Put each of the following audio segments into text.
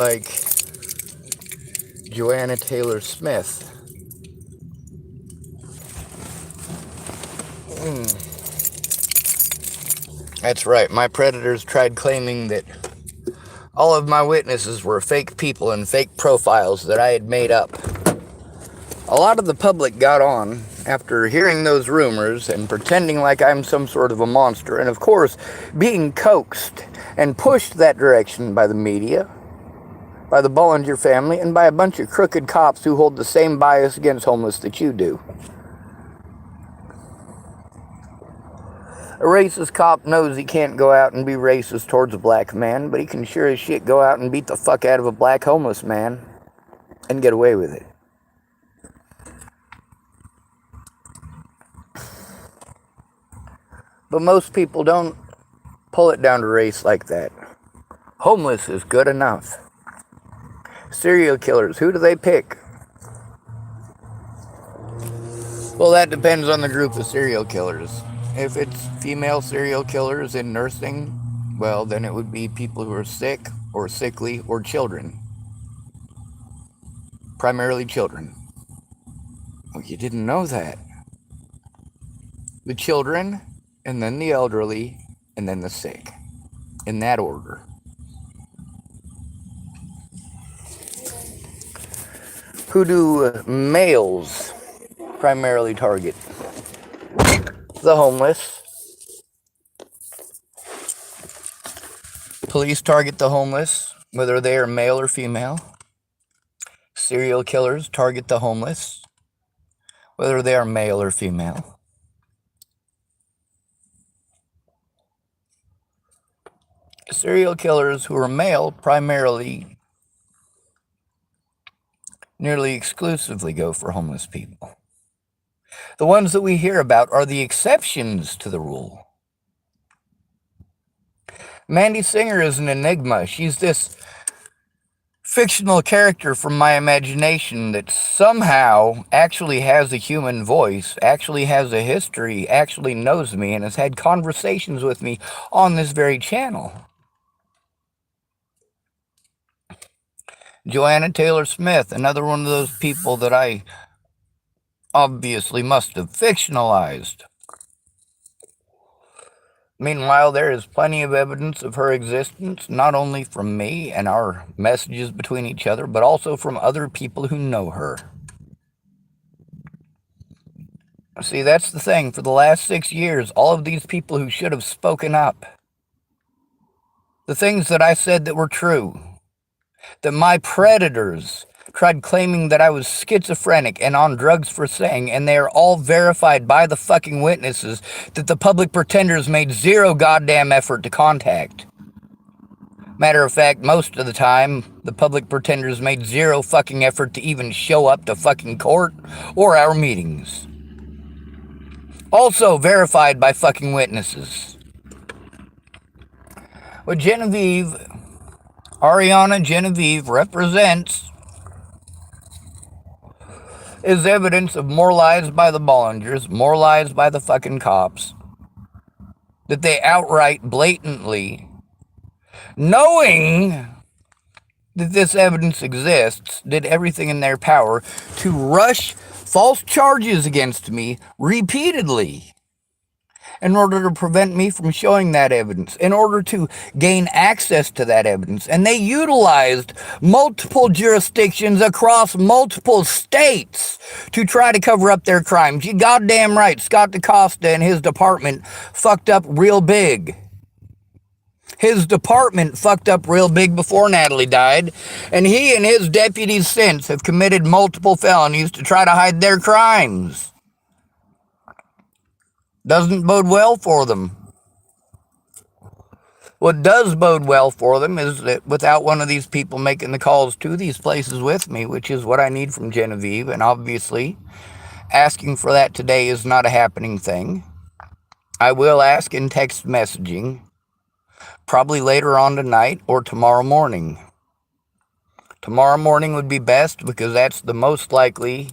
like Joanna Taylor Smith. That's right, my predators tried claiming that all of my witnesses were fake people and fake profiles that I had made up. A lot of the public got on after hearing those rumors and pretending like I'm some sort of a monster, and of course, being coaxed and pushed that direction by the media, by the Bollinger family, and by a bunch of crooked cops who hold the same bias against homeless that you do. A racist cop knows he can't go out and be racist towards a black man, but he can sure as shit go out and beat the fuck out of a black homeless man and get away with it. But most people don't pull it down to race like that. Homeless is good enough. Serial killers, who do they pick? Well, that depends on the group of serial killers. If it's female serial killers in nursing, well, then it would be people who are sick or sickly or children. Primarily children. Oh, you didn't know that. The children, and then the elderly, and then the sick. In that order. Who do males primarily target? The homeless. Police target the homeless, whether they are male or female. Serial killers target the homeless, whether they are male or female. Serial killers who are male primarily, nearly exclusively go for homeless people. The ones that we hear about are the exceptions to the rule. Mandy Singer is an enigma. She's this fictional character from my imagination that somehow actually has a human voice, actually has a history, actually knows me, and has had conversations with me on this very channel. Joanna Taylor Smith, another one of those people that I obviously must have fictionalized. Meanwhile, there is plenty of evidence of her existence, not only from me and our messages between each other, but also from other people who know her. See, that's the thing. For the last 6 years, all of these people who should have spoken up, the things that I said that were true, that my predators tried claiming that I was schizophrenic and on drugs for saying, and they are all verified by the fucking witnesses that the public pretenders made zero goddamn effort to contact. Matter of fact, most of the time, the public pretenders made zero fucking effort to even show up to fucking court or our meetings. Also verified by fucking witnesses. What Ariana Genevieve represents is evidence of more lies by the Bollingers, more lies by the fucking cops, that they outright, blatantly, knowing that this evidence exists, did everything in their power to rush false charges against me repeatedly in order to prevent me from showing that evidence, in order to gain access to that evidence. And they utilized multiple jurisdictions across multiple states to try to cover up their crimes. You goddamn right, Scott DaCosta and his department fucked up real big. His department fucked up real big before Natalie died, and he and his deputies since have committed multiple felonies to try to hide their crimes. Doesn't bode well for them. What does bode well for them is that without one of these people making the calls to these places with me, which is what I need from Genevieve, and obviously asking for that today is not a happening thing. I will ask in text messaging, probably later on tonight or tomorrow morning. Tomorrow morning would be best because that's the most likely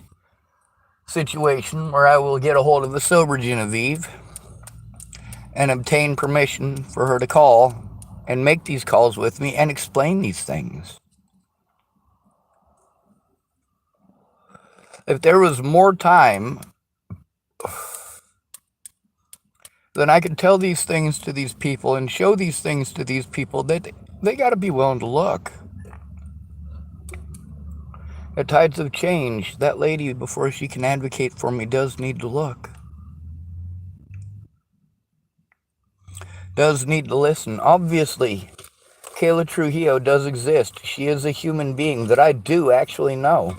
situation where I will get a hold of the sober Genevieve and obtain permission for her to call and make these calls with me and explain these things. If there was more time, then I could tell these things to these people and show these things to these people that they got to be willing to look. The tides of change. That lady, before she can advocate for me, does need to look. Does need to listen. Obviously, Kayla Trujillo does exist. She is a human being that I do actually know.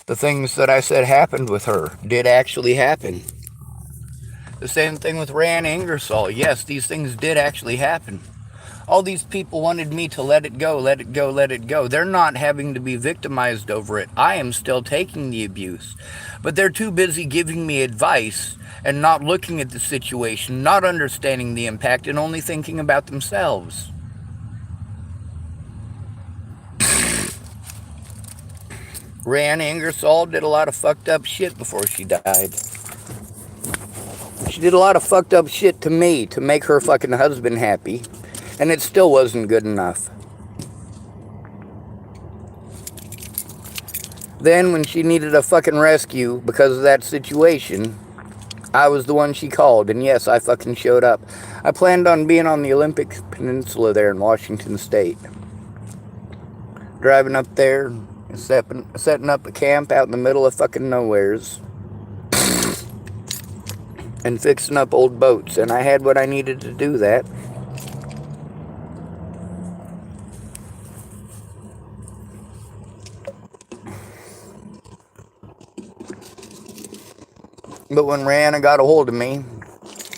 The things that I said happened with her did actually happen. The same thing with Ryan Ingersoll. Yes, these things did actually happen. All these people wanted me to let it go, let it go, let it go. They're not having to be victimized over it. I am still taking the abuse. But they're too busy giving me advice and not looking at the situation, not understanding the impact, and only thinking about themselves. Ryan Ingersoll did a lot of fucked up shit before she died. She did a lot of fucked up shit to me to make her fucking husband happy, and it still wasn't good enough. Then when she needed a fucking rescue because of that situation, I was the one she called, and yes, I fucking showed up. I planned on being on the Olympic Peninsula there in Washington State. Driving up there, setting up a camp out in the middle of fucking nowheres. And fixing up old boats, and I had what I needed to do that. But when Rihanna got a hold of me,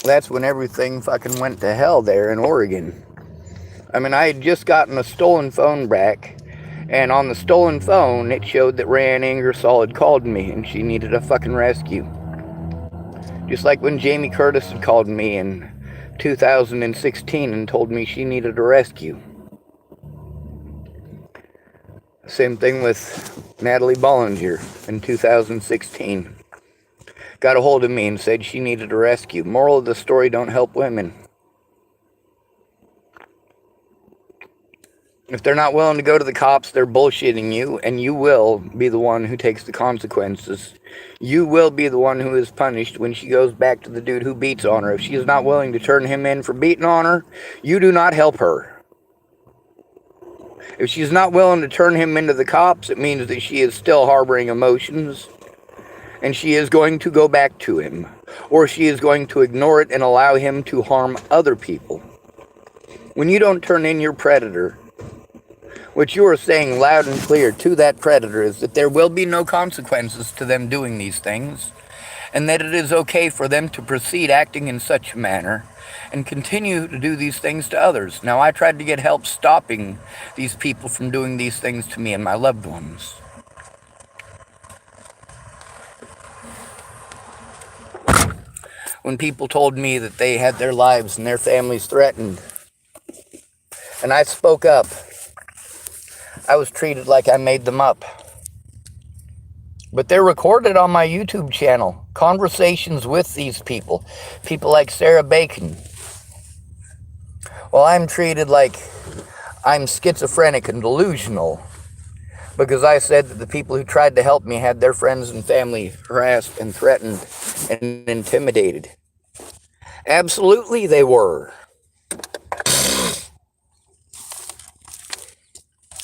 that's when everything fucking went to hell there in Oregon. I mean, I had just gotten a stolen phone back, and on the stolen phone, it showed that Rihanna Ingersoll had called me, and she needed a fucking rescue. Just like when Jamie Curtis had called me in 2016 and told me she needed a rescue. Same thing with Natalie Bollinger in 2016. Got a hold of me and said she needed a rescue. Moral of the story, don't help women. If they're not willing to go to the cops, they're bullshitting you, and you will be the one who takes the consequences. You will be the one who is punished when she goes back to the dude who beats on her. If she is not willing to turn him in for beating on her, you do not help her. If she's not willing to turn him into the cops, it means that she is still harboring emotions, and she is going to go back to him, or she is going to ignore it and allow him to harm other people. When you don't turn in your predator, what you are saying loud and clear to that predator is that there will be no consequences to them doing these things, and that it is okay for them to proceed acting in such a manner and continue to do these things to others. Now, I tried to get help stopping these people from doing these things to me and my loved ones. When people told me that they had their lives and their families threatened, and I spoke up, I was treated like I made them up. But they're recorded on my YouTube channel. Conversations with these people. People like Sarah Bacon. Well, I'm treated like I'm schizophrenic and delusional because I said that the people who tried to help me had their friends and family harassed and threatened and intimidated. Absolutely they were.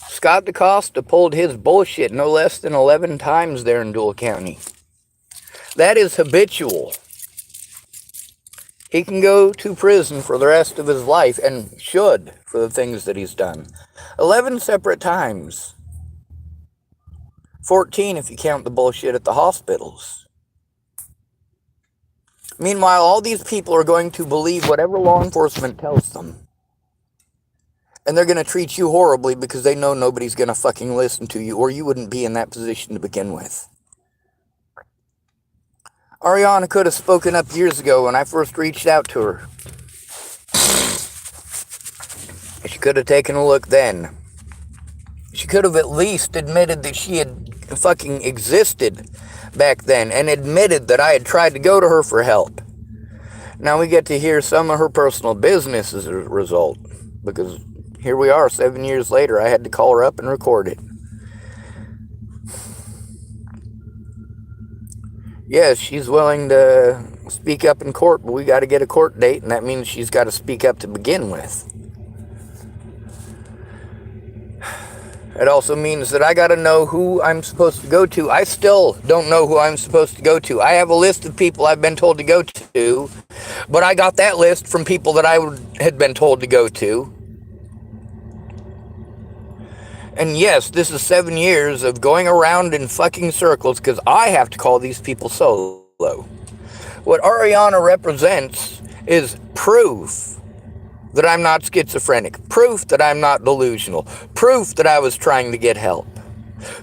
Scott DaCosta pulled his bullshit no less than 11 times there in Dual County. That is habitual. He can go to prison for the rest of his life, and should, for the things that he's done. 11 separate times. 14 if you count the bullshit at the hospitals. Meanwhile, all these people are going to believe whatever law enforcement tells them. And they're going to treat you horribly because they know nobody's going to fucking listen to you, or you wouldn't be in that position to begin with. Ariana could have spoken up years ago when I first reached out to her. She could have taken a look then. She could have at least admitted that she had fucking existed back then, and admitted that I had tried to go to her for help. Now we get to hear some of her personal business as a result, because here we are 7 years later. I had to call her up and record it. Yes, she's willing to speak up in court, but we got to get a court date, and that means she's got to speak up to begin with. It also means that I got to know who I'm supposed to go to. I still don't know who I'm supposed to go to. I have a list of people I've been told to go to, but I got that list from people that I had been told to go to. And yes, this is 7 years of going around in fucking circles because I have to call these people solo. What Ariana represents is proof that I'm not schizophrenic, proof that I'm not delusional, proof that I was trying to get help,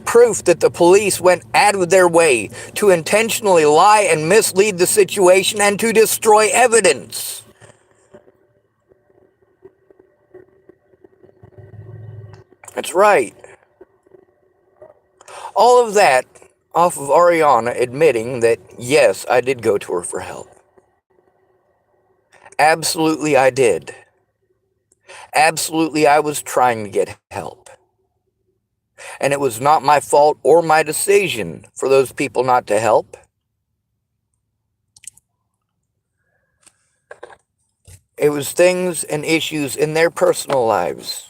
proof that the police went out of their way to intentionally lie and mislead the situation and to destroy evidence. That's right. All of that off of Ariana admitting that, yes, I did go to her for help. Absolutely I did. Absolutely I was trying to get help. And it was not my fault or my decision for those people not to help. It was things and issues in their personal lives.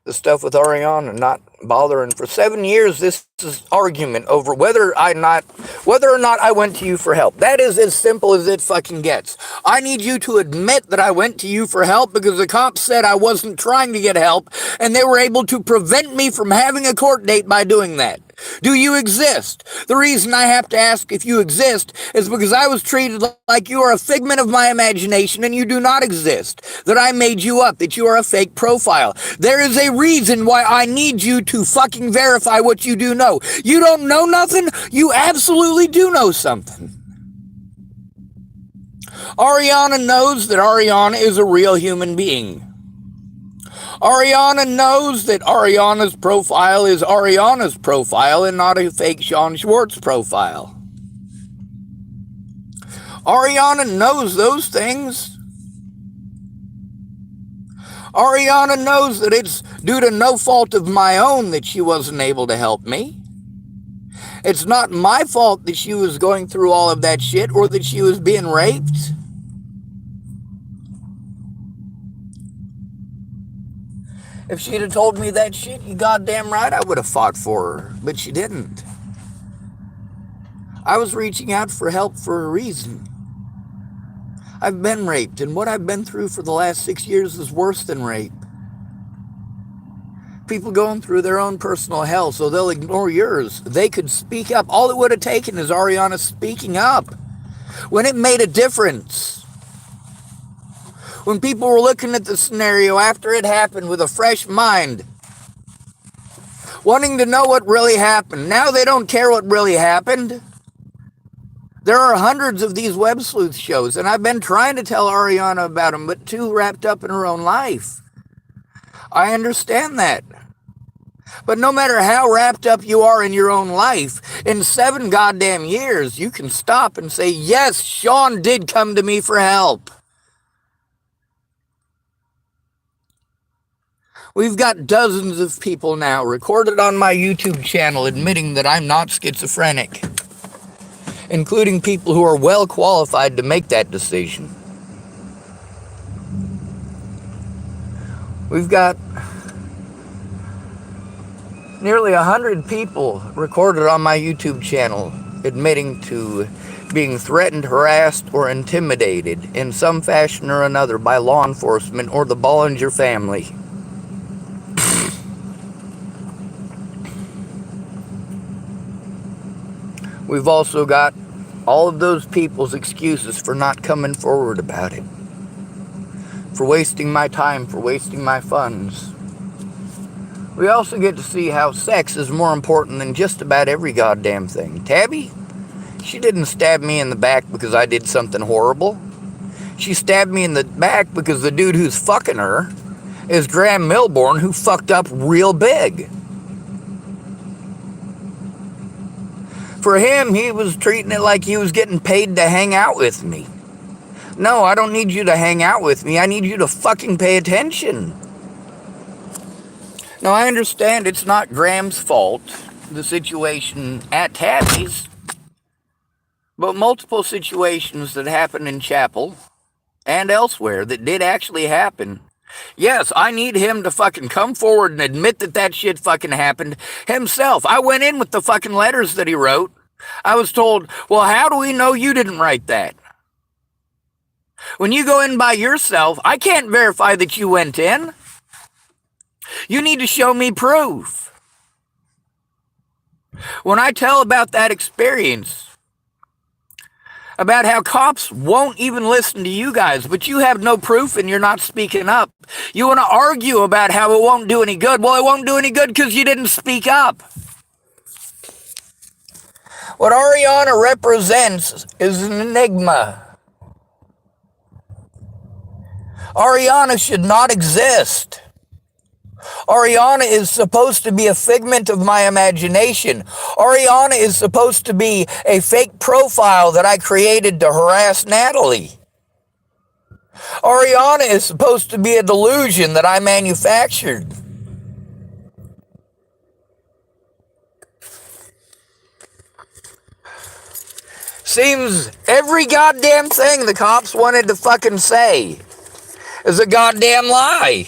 The stuff with Ariana not bothering for 7 years. This is argument over whether or not I went to you for help. That is as simple as it fucking gets. I need you to admit that I went to you for help because the cops said I wasn't trying to get help, and they were able to prevent me from having a court date by doing that. Do you exist? The reason I have to ask if you exist is because I was treated like you are a figment of my imagination and you do not exist. That I made you up, that you are a fake profile. There is a reason why I need you to fucking verify what you do know. You don't know nothing? You absolutely do know something. Ariana knows that Ariana is a real human being. Ariana knows that Ariana's profile is Ariana's profile and not a fake Sean Schwartz profile. Ariana knows those things. Ariana knows that it's due to no fault of my own that she wasn't able to help me. It's not my fault that she was going through all of that shit or that she was being raped. If she'd have told me that shit, you goddamn right I would have fought for her, but she didn't. I was reaching out for help for a reason. I've been raped, and what I've been through for the last 6 years is worse than rape. People going through their own personal hell, so they'll ignore yours. They could speak up. All it would have taken is Ariana speaking up. When it made a difference. When people were looking at the scenario after it happened with a fresh mind, wanting to know what really happened. Now they don't care what really happened. There are hundreds of these web sleuth shows, and I've been trying to tell Ariana about them, but too wrapped up in her own life. I understand that. But no matter how wrapped up you are in your own life, in 7 goddamn years, you can stop and say, yes, Sean did come to me for help. We've got dozens of people now recorded on my YouTube channel admitting that I'm not schizophrenic, including people who are well qualified to make that decision. We've got nearly 100 people recorded on my YouTube channel admitting to being threatened, harassed, or intimidated in some fashion or another by law enforcement or the Bollinger family. We've also got all of those people's excuses for not coming forward about it, for wasting my time, for wasting my funds. We also get to see how sex is more important than just about every goddamn thing. Tabby, she didn't stab me in the back because I did something horrible. She stabbed me in the back because the dude who's fucking her is Graham Milborn, who fucked up real big. For him, he was treating it like he was getting paid to hang out with me. No, I don't need you to hang out with me. I need you to fucking pay attention. Now, I understand it's not Graham's fault, the situation at Tabby's, but multiple situations that happened in chapel and elsewhere that did actually happen. Yes, I need him to fucking come forward and admit that that shit fucking happened himself. I went in with the fucking letters that he wrote. I was told, well, how do we know you didn't write that? When you go in by yourself, I can't verify that you went in. You need to show me proof. When I tell about that experience, about how cops won't even listen to you guys, but you have no proof and you're not speaking up. You want to argue about how it won't do any good. Well, it won't do any good because you didn't speak up. What Ariana represents is an enigma. Ariana should not exist. Ariana is supposed to be a figment of my imagination. Ariana is supposed to be a fake profile that I created to harass Natalie. Ariana is supposed to be a delusion that I manufactured. Seems every goddamn thing the cops wanted to fucking say is a goddamn lie.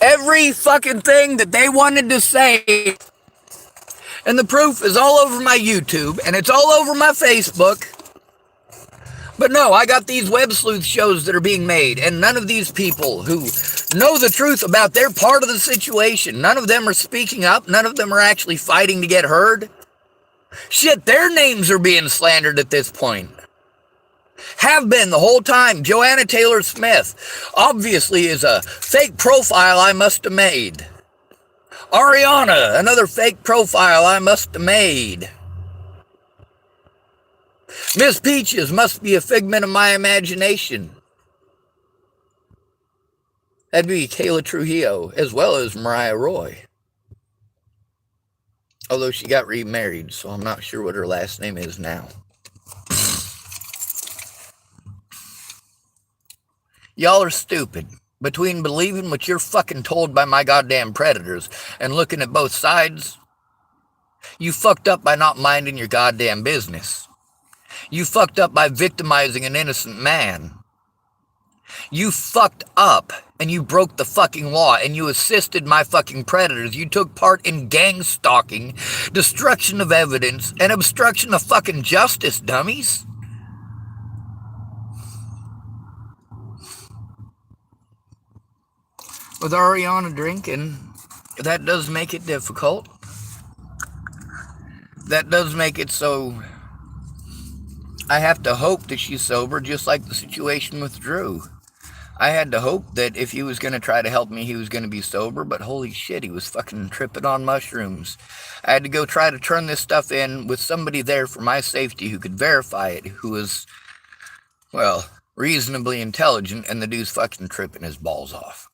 Every fucking thing that they wanted to say, and the proof is all over my YouTube, and it's all over my Facebook. But no, I got these web sleuth shows that are being made, and none of these people who know the truth about their part of the situation, none of them are speaking up, none of them are actually fighting to get heard. Shit, their names are being slandered at this point. Have been the whole time. Joanna Taylor Smith obviously is a fake profile I must have made. Ariana, another fake profile I must have made. Miss Peaches must be a figment of my imagination. That'd be Kayla Trujillo, as well as Mariah Roy. Although she got remarried, so I'm not sure what her last name is now. Y'all are stupid. Between believing what you're fucking told by my goddamn predators and looking at both sides, you fucked up by not minding your goddamn business. You fucked up by victimizing an innocent man. You fucked up and you broke the fucking law and you assisted my fucking predators. You took part in gang stalking, destruction of evidence, and obstruction of fucking justice, dummies. With Ariana drinking, that does make it difficult. That does make it so I have to hope that she's sober, just like the situation with Drew. I had to hope that if he was going to try to help me, he was going to be sober, but holy shit, he was fucking tripping on mushrooms. I had to go try to turn this stuff in with somebody there for my safety who could verify it, who was, well, reasonably intelligent, and the dude's fucking tripping his balls off.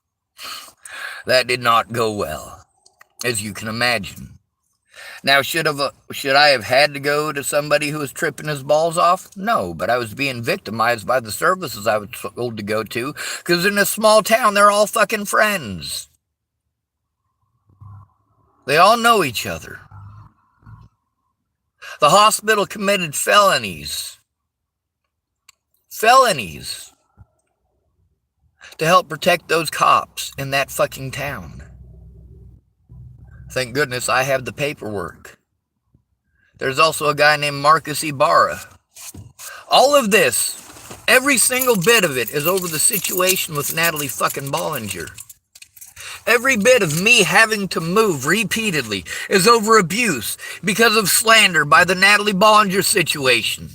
That did not go well, as you can imagine. Now, should I have had to go to somebody who was tripping his balls off? No, but I was being victimized by the services I was told to go to, because in a small town, they're all fucking friends. They all know each other. The hospital committed felonies. Felonies. To help protect those cops in that fucking town. Thank goodness I have the paperwork. There's also a guy named Marcus Ibarra. All of this, every single bit of it, is over the situation with Natalie fucking Bollinger. Every bit of me having to move repeatedly is over abuse because of slander by the Natalie Bollinger situation.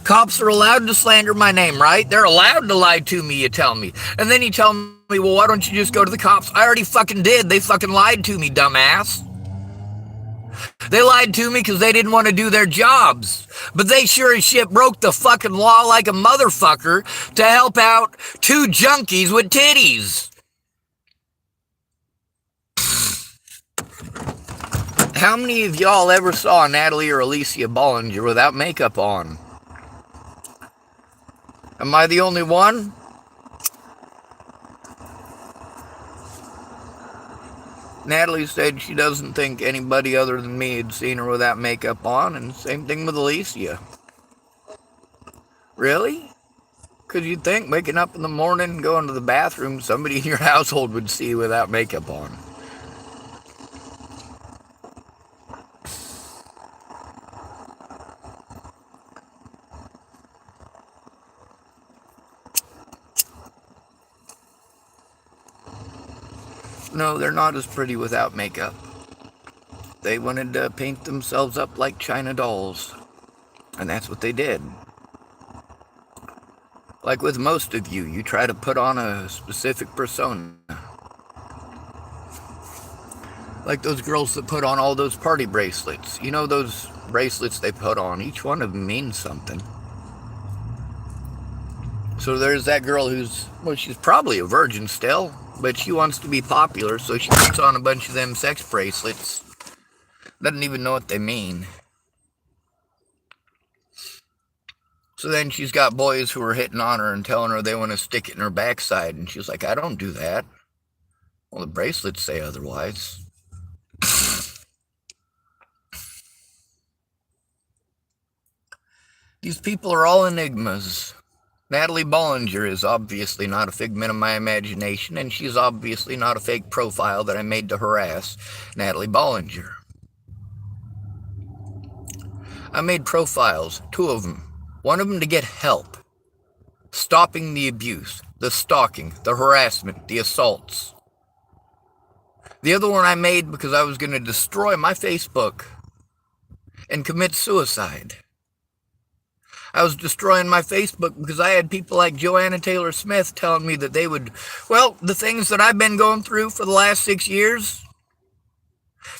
Cops are allowed to slander my name, right? They're allowed to lie to me, you tell me. And then you tell me, well, why don't you just go to the cops? I already fucking did. They fucking lied to me, dumbass. They lied to me because they didn't want to do their jobs. But they sure as shit broke the fucking law like a motherfucker to help out two junkies with titties. How many of y'all ever saw Natalie or Alicia Bollinger without makeup on? Am I the only one? Natalie said she doesn't think anybody other than me had seen her without makeup on, and same thing with Alicia. Really? Because you'd think waking up in the morning and going to the bathroom, somebody in your household would see you without makeup on. No, they're not as pretty without makeup. They wanted to paint themselves up like China dolls. And that's what they did. Like with most of you, you try to put on a specific persona. Like those girls that put on all those party bracelets. You know those bracelets they put on? Each one of them means something. So there's that girl who's, well, she's probably a virgin still, but she wants to be popular, so she puts on a bunch of them sex bracelets. Doesn't even know what they mean. So then she's got boys who are hitting on her and telling her they want to stick it in her backside, and she's like, I don't do that. Well, the bracelets say otherwise. These people are all enigmas. Natalie Bollinger is obviously not a figment of my imagination, and she's obviously not a fake profile that I made to harass Natalie Bollinger. I made profiles, 2 of them. One of them to get help. Stopping the abuse, the stalking, the harassment, the assaults. The other one I made because I was going to destroy my Facebook and commit suicide. I was destroying my Facebook because I had people like Joanna Taylor Smith telling me that they would, well, the things that I've been going through for the last 6 years,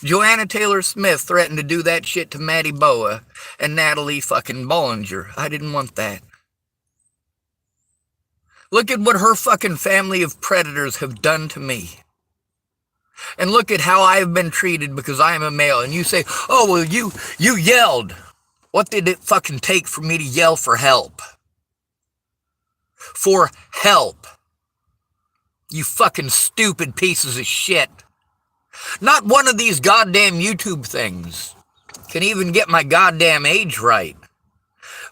Joanna Taylor Smith threatened to do that shit to Maddie Boa and Natalie fucking Bollinger. I didn't want that. Look at what her fucking family of predators have done to me. And look at how I have been treated because I am a male. And you say, oh, well, you yelled. What did it fucking take for me to yell for help? For help. You fucking stupid pieces of shit. Not one of these goddamn YouTube things can even get my goddamn age right.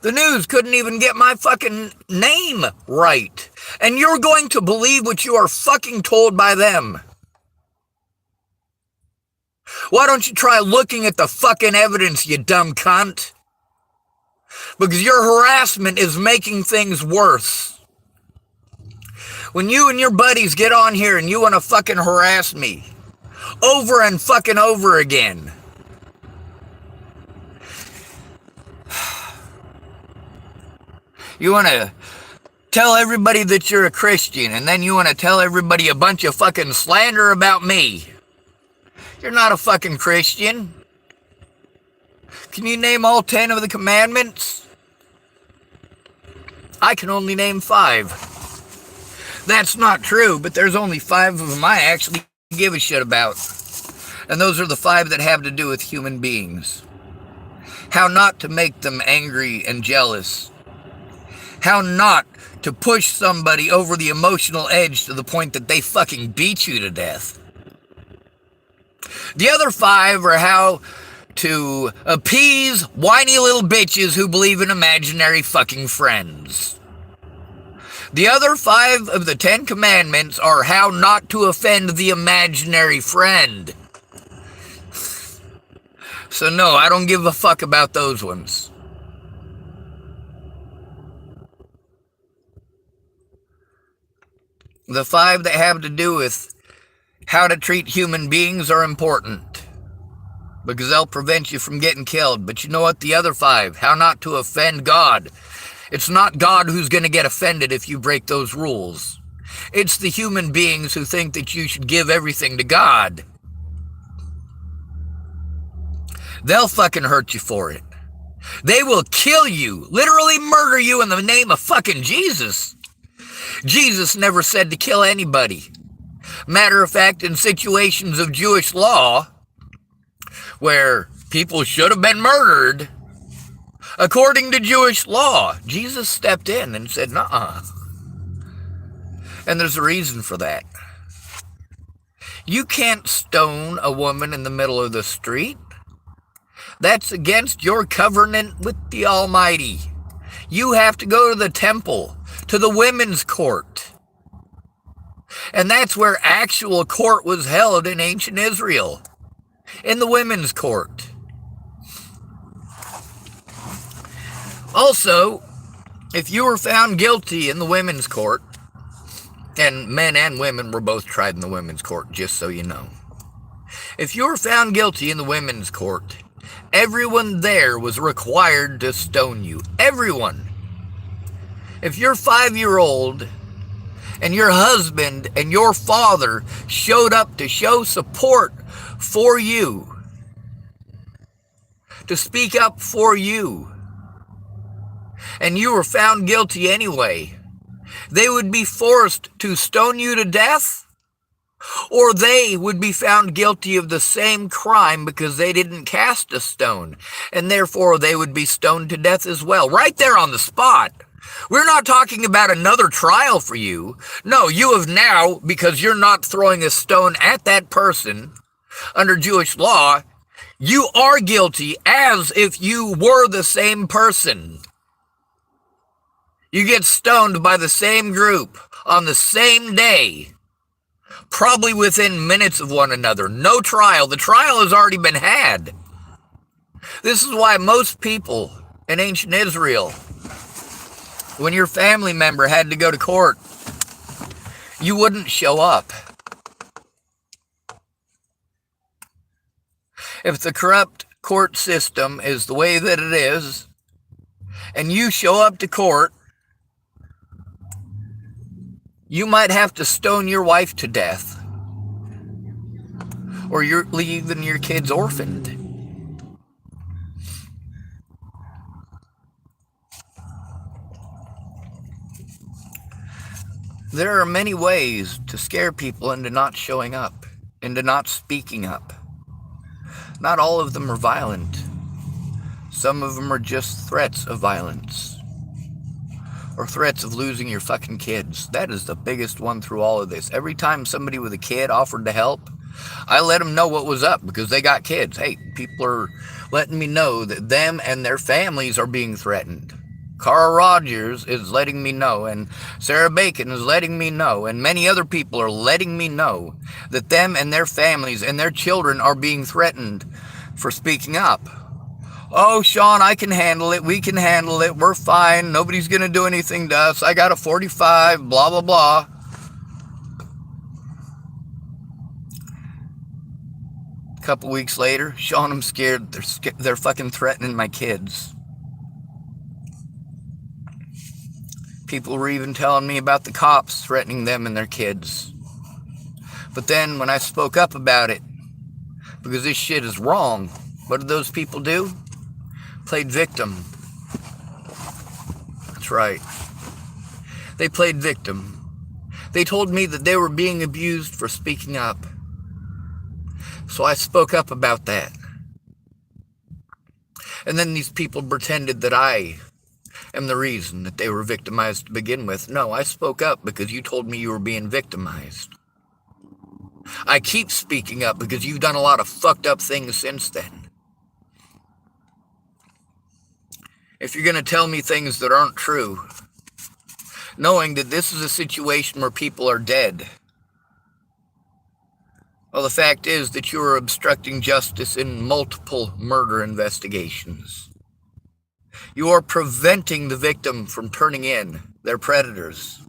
The news couldn't even get my fucking name right. And you're going to believe what you are fucking told by them. Why don't you try looking at the fucking evidence, you dumb cunt? Because your harassment is making things worse. When you and your buddies get on here and you want to fucking harass me over and fucking over again, you want to tell everybody that you're a Christian, and then you want to tell everybody a bunch of fucking slander about me. You're not a fucking Christian. Can you name all 10 of the commandments? I can only name 5. That's not true, but there's only 5 of them I actually give a shit about. And those are the 5 that have to do with human beings. How not to make them angry and jealous. How not to push somebody over the emotional edge to the point that they fucking beat you to death. The other 5 are how to appease whiny little bitches who believe in imaginary fucking friends. The other 5 of the 10 commandments are how not to offend the imaginary friend. So no, I don't give a fuck about those ones. The 5 that have to do with how to treat human beings are important, because they'll prevent you from getting killed. But you know what? The other 5, how not to offend God. It's not God who's going to get offended if you break those rules. It's the human beings who think that you should give everything to God. They'll fucking hurt you for it. They will kill you, literally murder you in the name of fucking Jesus. Jesus never said to kill anybody. Matter of fact, in situations of Jewish law, where people should have been murdered according to Jewish law. Jesus stepped in and said, nuh-uh. And there's a reason for that. You can't stone a woman in the middle of the street. That's against your covenant with the Almighty. You have to go to the temple, to the women's court. And that's where actual court was held in ancient Israel, in the women's court. Also, if you were found guilty in the women's court, and men and women were both tried in the women's court, just so you know. If you were found guilty in the women's court, everyone there was required to stone you. Everyone. If you're 5-year-old and your husband and your father showed up to show support for you, to speak up for you, and you were found guilty anyway, they would be forced to stone you to death, or they would be found guilty of the same crime because they didn't cast a stone, and therefore they would be stoned to death as well, right there on the spot. We're not talking about another trial for you. No, you have now, because you're not throwing a stone at that person under Jewish law, you are guilty as if you were the same person. You get stoned by the same group on the same day, probably within minutes of one another. No trial. The trial has already been had. This is why most people in ancient Israel, when your family member had to go to court, you wouldn't show up. If the corrupt court system is the way that it is, and you show up to court, you might have to stone your wife to death, or you're leaving your kids orphaned. There are many ways to scare people into not showing up, into not speaking up. Not all of them are violent. Some of them are just threats of violence. Or threats of losing your fucking kids. That is the biggest one through all of this. Every time somebody with a kid offered to help, I let them know what was up because they got kids. Hey, people are letting me know that them and their families are being threatened. Carl Rogers is letting me know, and Sarah Bacon is letting me know, and many other people are letting me know that them and their families and their children are being threatened for speaking up. Oh, Sean, I can handle it. We can handle it. We're fine. Nobody's going to do anything to us. I got a 45, blah, blah, blah. A couple weeks later, Sean, I'm scared. They're fucking threatening my kids. People were even telling me about the cops threatening them and their kids. But then when I spoke up about it, because this shit is wrong, what did those people do? Played victim. That's right. They played victim. They told me that they were being abused for speaking up. So I spoke up about that. And then these people pretended that I am the reason that they were victimized to begin with. No, I spoke up because you told me you were being victimized. I keep speaking up because you've done a lot of fucked up things since then. If you're going to tell me things that aren't true, knowing that this is a situation where people are dead, well, the fact is that you are obstructing justice in multiple murder investigations. You are preventing the victim from turning in their predators.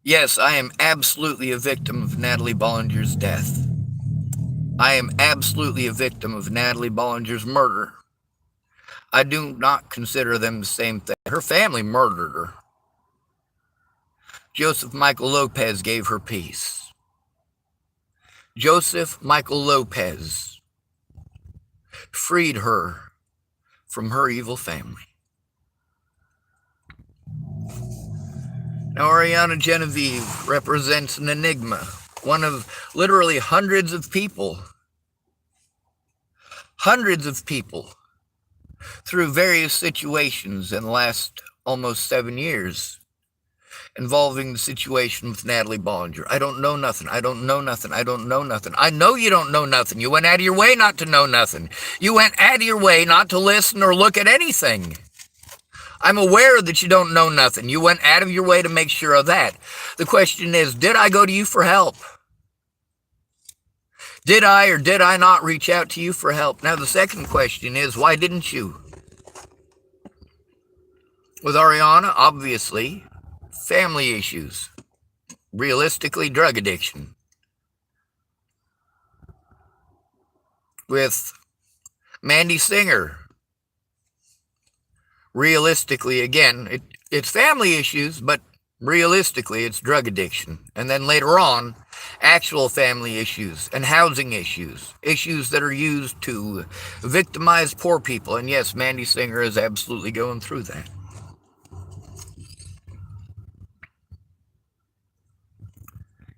Yes, I am absolutely a victim of Natalie Bollinger's death. I am absolutely a victim of Natalie Bollinger's murder. I do not consider them the same thing. Her family murdered her. Joseph Michael Lopez gave her peace. Joseph Michael Lopez freed her from her evil family. Now, Ariana Genevieve represents an enigma One of literally hundreds of people through various situations in the last almost 7 years involving the situation with Natalie Bollinger. I don't know nothing. I don't know nothing. I don't know nothing. I know you don't know nothing. You went out of your way not to know nothing. You went out of your way not to listen or look at anything. I'm aware that you don't know nothing. You went out of your way to make sure of that. The question is, did I go to you for help? Did I or did I not reach out to you for help? Now, the second question is, why didn't you? With Ariana, obviously, family issues. Realistically, drug addiction. With Mandy Singer, realistically, again, it's family issues, but realistically, it's drug addiction. And then later on, actual family issues and housing issues, issues that are used to victimize poor people. And yes, Mandy Singer is absolutely going through that.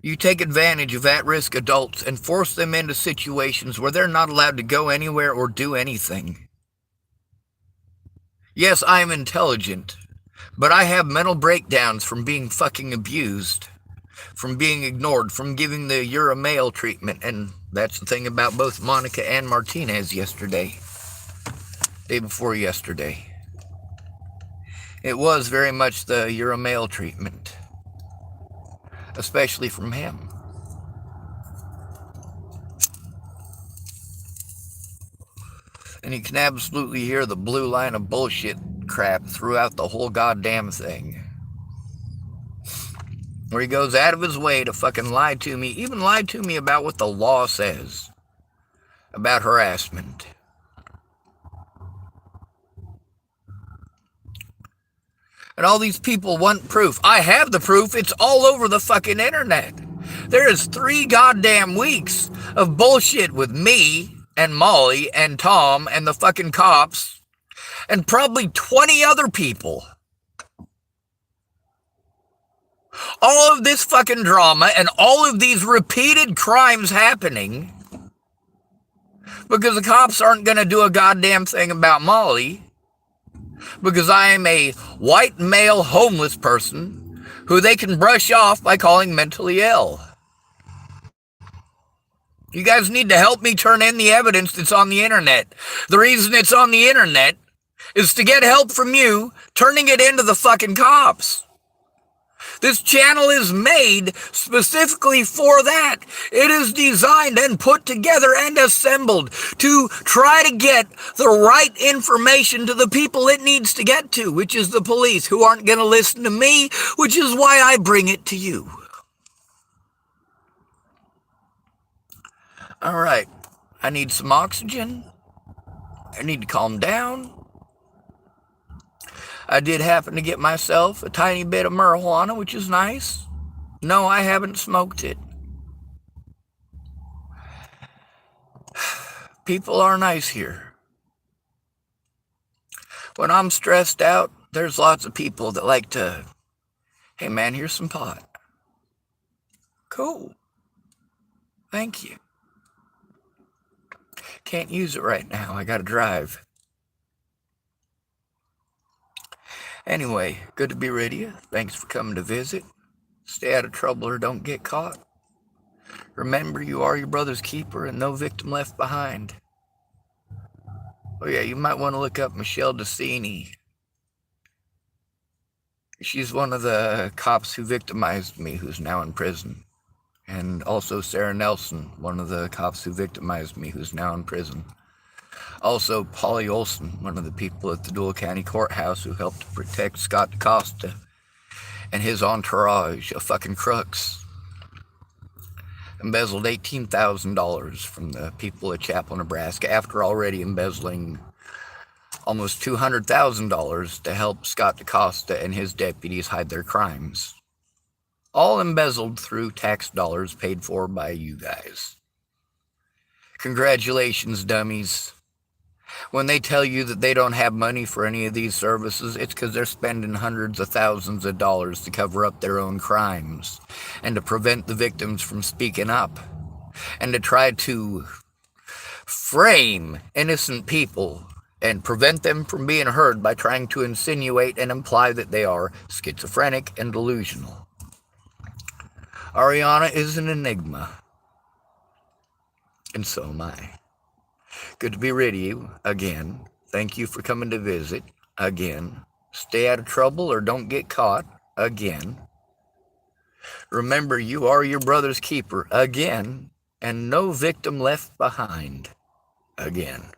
You take advantage of at-risk adults and force them into situations where they're not allowed to go anywhere or do anything. Yes, I am intelligent, but I have mental breakdowns from being fucking abused, from being ignored, from giving the "you're a male" treatment. And that's the thing about both Monica and Martinez yesterday. Day before yesterday. It was very much the "you're a male" treatment. Especially from him. And you can absolutely hear the blue line of bullshit crap throughout the whole goddamn thing. Where he goes out of his way to fucking lie to me, even lie to me about what the law says about harassment. And all these people want proof. I have the proof. It's all over the fucking internet. There is 3 goddamn weeks of bullshit with me and Molly and Tom and the fucking cops and probably 20 other people. All of this fucking drama and all of these repeated crimes happening because the cops aren't going to do a goddamn thing about Molly. Because I am a white male homeless person who they can brush off by calling mentally ill. You guys need to help me turn in the evidence that's on the internet. The reason it's on the internet is to get help from you turning it into the fucking cops. This channel is made specifically for that. It is designed and put together and assembled to try to get the right information to the people it needs to get to, which is the police, who aren't going to listen to me, which is why I bring it to you. All right, I need some oxygen. I need to calm down. I did happen to get myself a tiny bit of marijuana, which is nice. No, I haven't smoked it. People are nice here. When I'm stressed out, there's lots of people that like to, "Hey man, here's some pot." Cool. Thank you. Can't use it right now. I gotta drive. Anyway, good to be with you. Thanks for coming to visit. Stay out of trouble or don't get caught. Remember, you are your brother's keeper and no victim left behind. Oh yeah, you might want to look up Michelle Decini. She's one of the cops who victimized me, who's now in prison. And also Sarah Nelson, one of the cops who victimized me, who's now in prison. Also, Polly Olson, one of the people at the Dual County Courthouse who helped to protect Scott DaCosta and his entourage of fucking crooks. Embezzled $18,000 from the people of Chapel, Nebraska, after already embezzling almost $200,000 to help Scott DaCosta and his deputies hide their crimes. All embezzled through tax dollars paid for by you guys. Congratulations, dummies. When they tell you that they don't have money for any of these services, it's because they're spending hundreds of thousands of dollars to cover up their own crimes and to prevent the victims from speaking up and to try to frame innocent people and prevent them from being heard by trying to insinuate and imply that they are schizophrenic and delusional. Ariana is an enigma, and so am I. Good to be rid of you again. Thank you for coming to visit again. Stay out of trouble or don't get caught again. Remember, you are your brother's keeper again, and no victim left behind again.